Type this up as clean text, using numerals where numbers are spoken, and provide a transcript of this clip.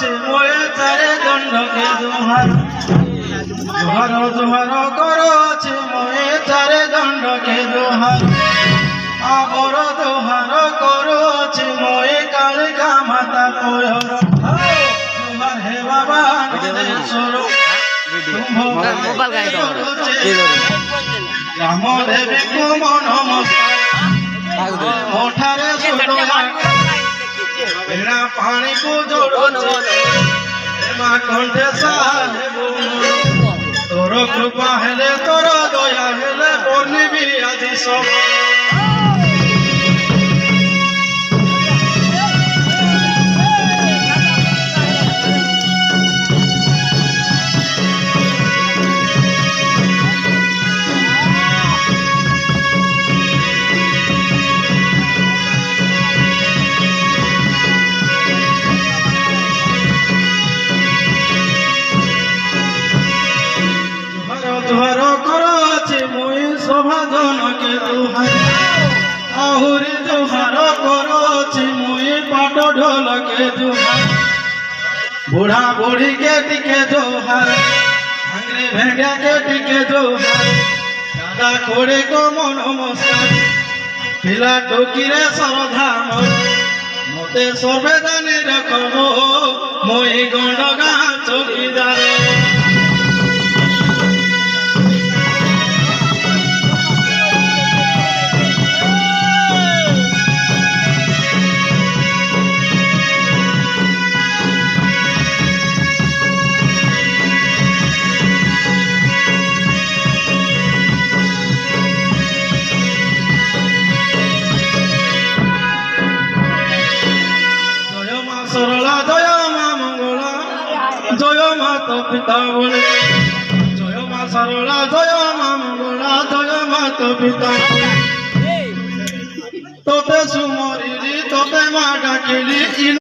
କରୁଛି ମୋଏ ଚାରେ ଦଣ୍ଡକେ ଜୁହାର ଜୁହାର ଜୁହାର କରୁଛି ମୋଏ ଚାରେ ଦଣ୍ଡକେ ଜୁହାର ଆବର ଜୁହାର କରୁଛି ମୋଏ କାଳିକା ମାତା କୋୟର ଜୁହାର ହେ ବାବା ନନ୍ଦେଶ୍ୱର ରାମ ଦେବୀଙ୍କୁ ମୋ ନମସ୍କାର ମୋଠାରେ ବିନା ପାଣିକୁ ଯୋଡୁଛି ମା କଣ୍ଠେଶା ତୋର କୃପା ହେଲେ ତୋର ଦୟା ହେଲେ ବନିବି ଆଜି ସବୁ ଜୁହାର କରୁଛି ମୁଇଁ ସଭାଜନକେ ଜୁହାର ଆହୁରି ଜୁହାର କରୁଛି ମୁଇଁ ପାଟ ଢୋଲକେ ଜୁହାର ବୁଢା ବୁଢୀକେ ଟିକେ ଜୁହାର ଭାଙ୍ଗରେ ଭେଣ୍ଡିଆକେ ଟିକେ ଜୁହାର ଦାଦା ଖୋଡେକ ମୋ ନମସ୍କାର ପିଲା ଟୋକିରେ ଶ୍ରଦ୍ଧା ମତେ ସର୍ବେ ଜାନି ରଖବ ମୁଇଁ ଗଣ୍ଡ ଗାଁ ଚୌକିଦାର সরলা জয় মা মঙ্গলা জয় মা তো পিতা বলে জয় মা সরলা জয় মা মঙ্গলা জয় মা তো পিতা তোতে সুমরিলি তোতে মা ডাকিলি